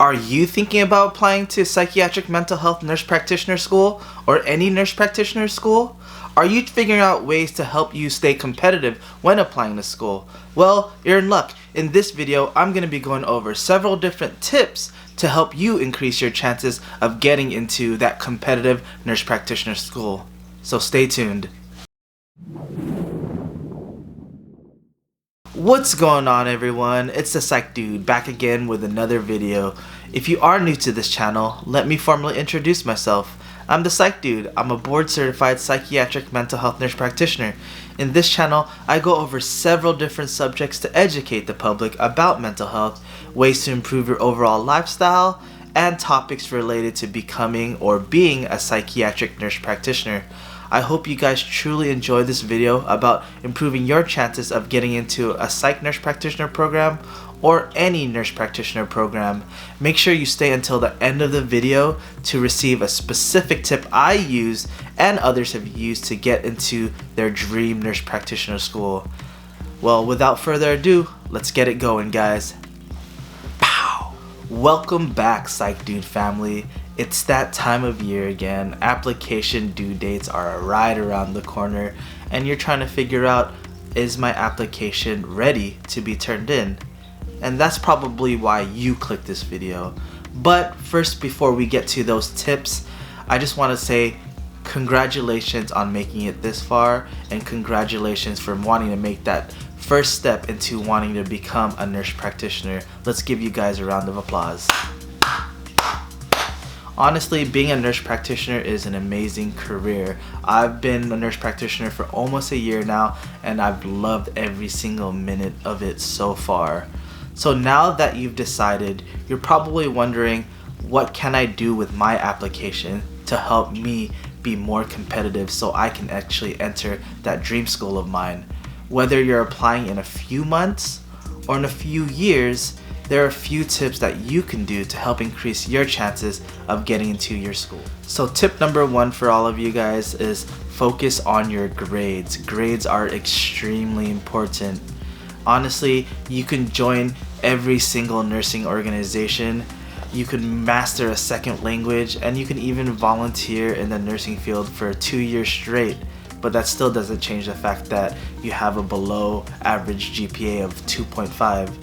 Are you thinking about applying to Psychiatric Mental Health Nurse Practitioner School or any nurse practitioner school? Are you figuring out ways to help you stay competitive when applying to school? Well, you're in luck. In this video, I'm going to be going over several different tips to help you increase your chances of getting into that competitive nurse practitioner school. So stay tuned. What's going on, everyone? It's the Psych Dude back again with another video. If you are new to this channel, let me formally introduce myself. I'm the Psych Dude. I'm a board certified psychiatric mental health nurse practitioner. In this channel, I go over several different subjects to educate the public about mental health, ways to improve your overall lifestyle, and topics related to becoming or being a psychiatric nurse practitioner. I hope you guys truly enjoy this video about improving your chances of getting into a psych nurse practitioner program or any nurse practitioner program. Make sure you stay until the end of the video to receive a specific tip I use and others have used to get into their dream nurse practitioner school. Well, without further ado, let's get it going, guys. Pow! Welcome back, Psych Dude family. It's that time of year again. Application due dates are right around the corner and you're trying to figure out, is my application ready to be turned in? And that's probably why you clicked this video. But first, before we get to those tips, I just want to say congratulations on making it this far, and congratulations for wanting to make that first step into wanting to become a nurse practitioner. Let's give you guys a round of applause. Honestly, being a nurse practitioner is an amazing career. I've been a nurse practitioner for almost a year now, and I've loved every single minute of it so far. So now that you've decided, you're probably wondering, what can I do with my application to help me be more competitive so I can actually enter that dream school of mine? Whether you're applying in a few months or in a few years, there are a few tips that you can do to help increase your chances of getting into your school. So tip number one for all of you guys is focus on your grades. Grades are extremely important. Honestly, you can join every single nursing organization, you can master a second language, and you can even volunteer in the nursing field for 2 years straight. But that still doesn't change the fact that you have a below average GPA of 2.5.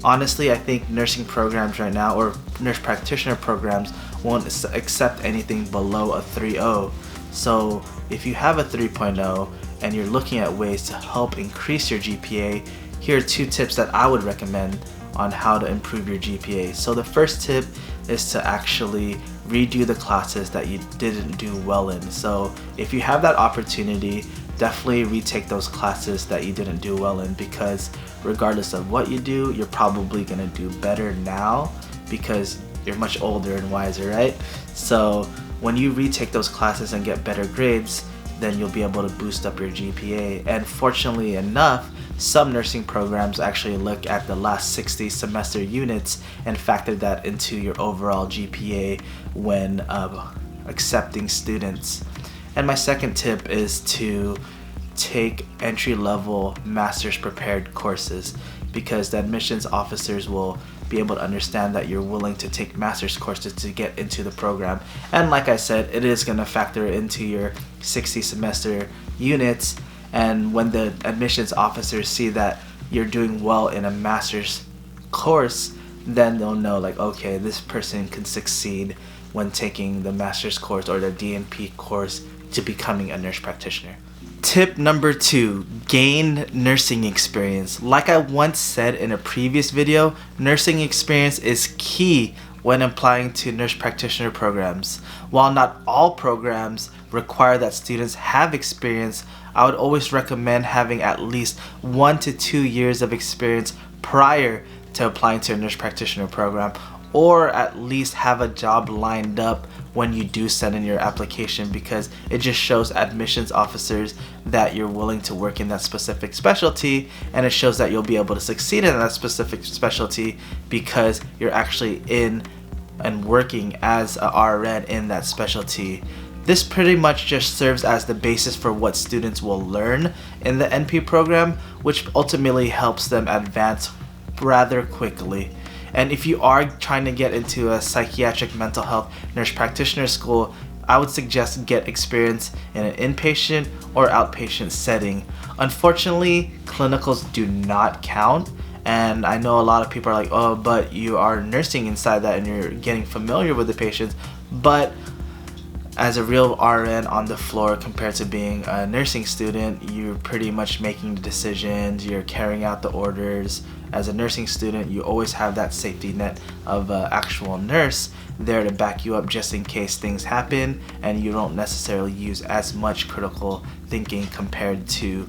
Honestly, I think nursing programs right now, or nurse practitioner programs, won't accept anything below a 3.0. So if you have a 3.0 and you're looking at ways to help increase your GPA, here are 2 tips that I would recommend on how to improve your GPA. So the first tip is to actually redo the classes that you didn't do well in. So if you have that opportunity, definitely retake those classes that you didn't do well in, because regardless of what you do, you're probably gonna do better now because you're much older and wiser, right? So when you retake those classes and get better grades, then you'll be able to boost up your GPA. And fortunately enough, some nursing programs actually look at the last 60 semester units and factor that into your overall GPA when accepting students. And my second tip is to take entry-level master's prepared courses, because the admissions officers will be able to understand that you're willing to take master's courses to get into the program. And like I said, it is going to factor into your 60 semester units, and when the admissions officers see that you're doing well in a master's course, then they'll know, like, okay, this person can succeed when taking the master's course or the DNP course to becoming a nurse practitioner. Tip number 2, gain nursing experience. Like I once said in a previous video, nursing experience is key when applying to nurse practitioner programs. While not all programs require that students have experience, I would always recommend having at least 1 to 2 years of experience prior to applying to a nurse practitioner program, or at least have a job lined up when you do send in your application, because it just shows admissions officers that you're willing to work in that specific specialty, and it shows that you'll be able to succeed in that specific specialty because you're actually in and working as a RN in that specialty. This pretty much just serves as the basis for what students will learn in the NP program, which ultimately helps them advance rather quickly. And if you are trying to get into a psychiatric mental health nurse practitioner school, I would suggest get experience in an inpatient or outpatient setting. Unfortunately, clinicals do not count. And I know a lot of people are like, oh, but you are nursing inside that and you're getting familiar with the patients. But as a real RN on the floor compared to being a nursing student, you're pretty much making the decisions, you're carrying out the orders. As a nursing student, you always have that safety net of an actual nurse there to back you up just in case things happen, and you don't necessarily use as much critical thinking compared to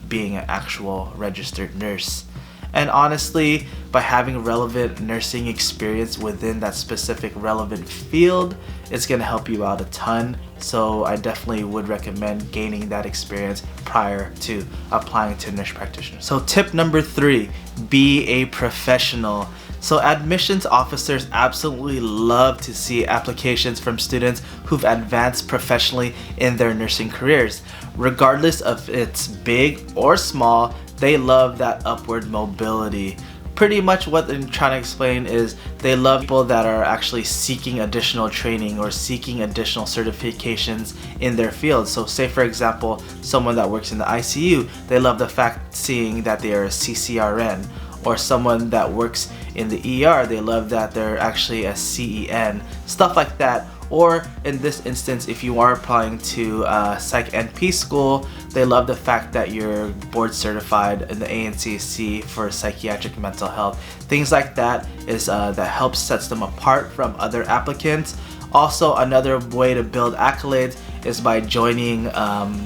being an actual registered nurse. And honestly, by having relevant nursing experience within that specific relevant field, it's going to help you out a ton. So I definitely would recommend gaining that experience prior to applying to nurse practitioner. So tip number 3, be a professional. So admissions officers absolutely love to see applications from students who've advanced professionally in their nursing careers. Regardless of it's big or small, they love that upward mobility. Pretty much what they're trying to explain is they love people that are actually seeking additional training or seeking additional certifications in their field. So say for example, someone that works in the ICU, they love the fact seeing that they are a CCRN. Or someone that works in the ER, they love that they're actually a CEN, stuff like that. Or in this instance, if you are applying to Psych NP school, they love the fact that you're board certified in the ANCC for psychiatric mental health. Things like that is that helps sets them apart from other applicants. Also, another way to build accolades is by joining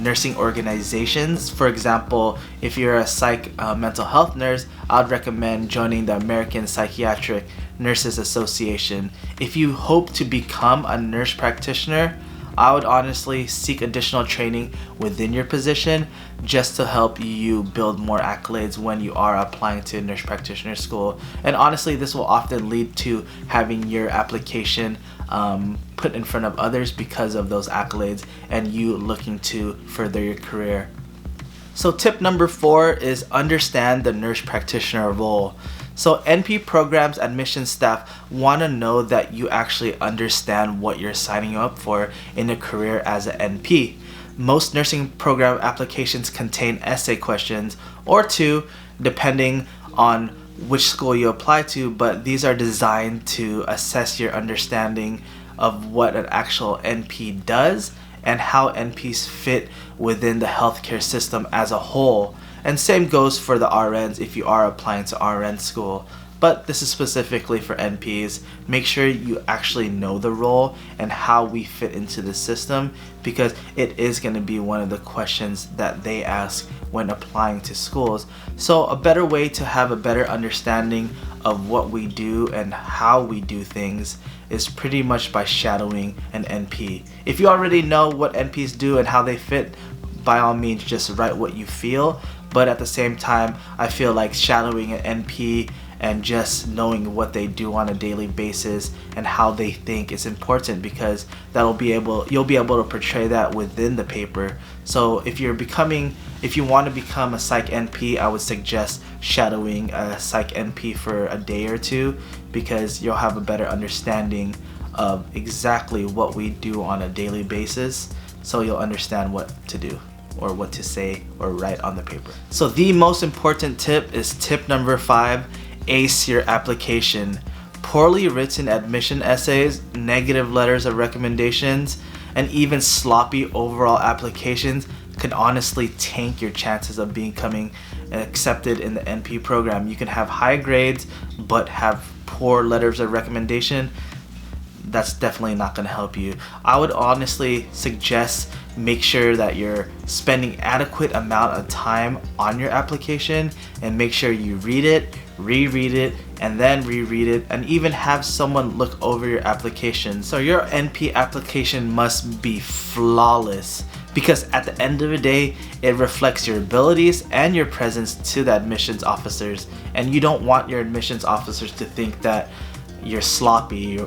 nursing organizations. For example, if you're a psych mental health nurse, I'd recommend joining the American Psychiatric Nurses Association. If you hope to become a nurse practitioner, I would honestly seek additional training within your position just to help you build more accolades when you are applying to nurse practitioner school. And honestly, this will often lead to having your application put in front of others because of those accolades and you looking to further your career. So tip number 4 is understand the nurse practitioner role. So NP programs admission staff want to know that you actually understand what you're signing up for in a career as an NP. Most nursing program applications contain essay questions or 2, depending on which school you apply to, but these are designed to assess your understanding of what an actual NP does and how NPs fit within the healthcare system as a whole. And same goes for the RNs if you are applying to RN school. But this is specifically for NPs. Make sure you actually know the role and how we fit into the system, because it is going to be one of the questions that they ask when applying to schools. So a better way to have a better understanding of what we do and how we do things is pretty much by shadowing an NP. If you already know what NPs do and how they fit, by all means just write what you feel. But at the same time, I feel like shadowing an NP and just knowing what they do on a daily basis and how they think is important, because you'll be able to portray that within the paper. So if you want to become a Psych NP, I would suggest shadowing a Psych NP for a day or 2, because you'll have a better understanding of exactly what we do on a daily basis, so you'll understand what to do or what to say or write on the paper. So the most important tip is tip number 5, ace your application. Poorly written admission essays, negative letters of recommendations, and even sloppy overall applications can honestly tank your chances of becoming accepted in the NP program. You can have high grades but have poor letters of recommendation. That's definitely not going to help you. I would honestly suggest make sure that you're spending adequate amount of time on your application, and make sure you read it, reread it, and then reread it, and even have someone look over your application. So your NP application must be flawless, because at the end of the day, it reflects your abilities and your presence to the admissions officers, and you don't want your admissions officers to think that you're sloppy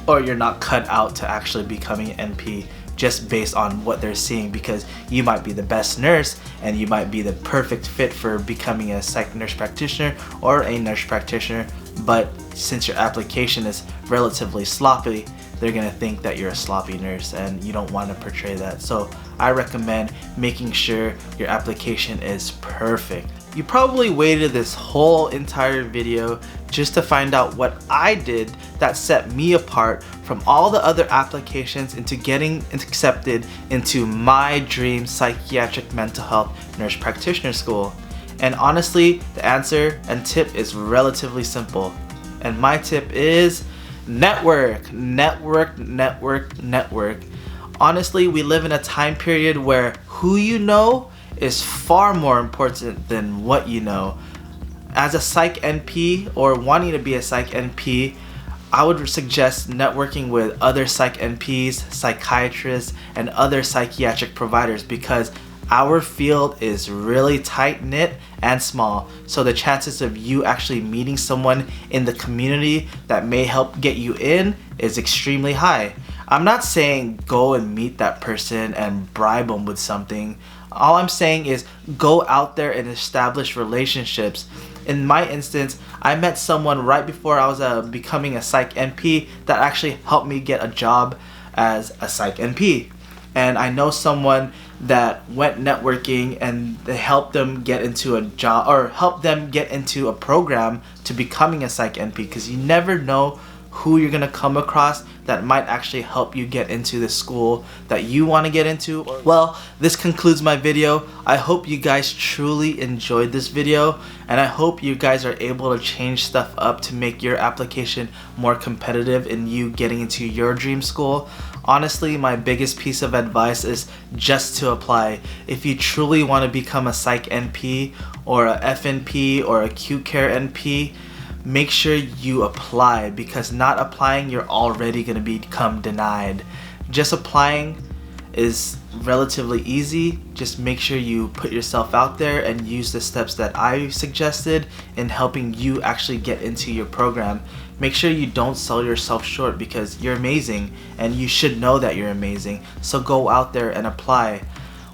or you're not cut out to actually becoming an NP just based on what they're seeing, because you might be the best nurse and you might be the perfect fit for becoming a psych nurse practitioner or a nurse practitioner, but since your application is relatively sloppy, they're gonna think that you're a sloppy nurse, and you don't want to portray that. So I recommend making sure your application is perfect. You probably waited this whole entire video just to find out what I did that set me apart from all the other applications into getting accepted into my dream psychiatric mental health nurse practitioner school. And honestly, the answer and tip is relatively simple. And my tip is network, network, network, network. Honestly, we live in a time period where who you know is far more important than what you know. As a psych NP or wanting to be a psych NP, I would suggest networking with other psych NPs, psychiatrists, and other psychiatric providers, because our field is really tight-knit and small, so the chances of you actually meeting someone in the community that may help get you in is extremely high. I'm not saying go and meet that person and bribe them with something. All I'm saying is go out there and establish relationships. In my instance, I met someone right before I was becoming a psych NP that actually helped me get a job as a psych NP. And I know someone that went networking and they helped them get into a job, or helped them get into a program to becoming a psych NP, because you never know who you're gonna come across that might actually help you get into the school that you want to get into. Well, this concludes my video. I hope you guys truly enjoyed this video, and I hope you guys are able to change stuff up to make your application more competitive in you getting into your dream school. Honestly, my biggest piece of advice is just to apply. If you truly want to become a psych NP or a FNP or acute care NP, make sure you apply, because not applying, you're already going to become denied. Just applying is relatively easy. Just make sure you put yourself out there and use the steps that I suggested in helping you actually get into your program. Make sure you don't sell yourself short, because you're amazing and you should know that you're amazing. So go out there and apply.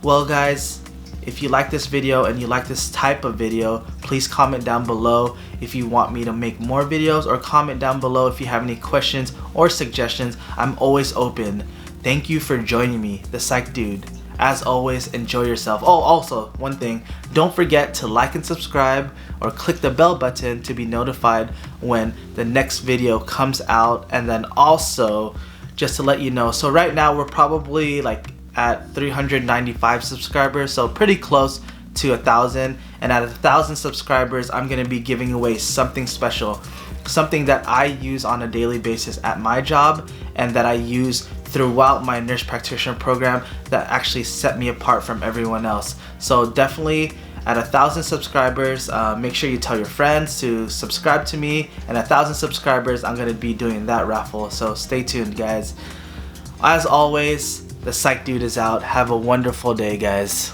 Well guys, if you like this video and you like this type of video, please comment down below if you want me to make more videos, or comment down below if you have any questions or suggestions. I'm always open. Thank you for joining me, the Psych Dude. As always, enjoy yourself. Oh, also, one thing, don't forget to like and subscribe or click the bell button to be notified when the next video comes out. And then also, just to let you know, so right now we're probably like at 395 subscribers, so pretty close to 1,000, and at 1,000 subscribers I'm gonna be giving away something special, something that I use on a daily basis at my job and that I use throughout my nurse practitioner program that actually set me apart from everyone else. So definitely at 1,000 subscribers, make sure you tell your friends to subscribe to me, and 1,000 subscribers I'm gonna be doing that raffle, so stay tuned guys. As always, the Psych Dude is out. Have a wonderful day, guys.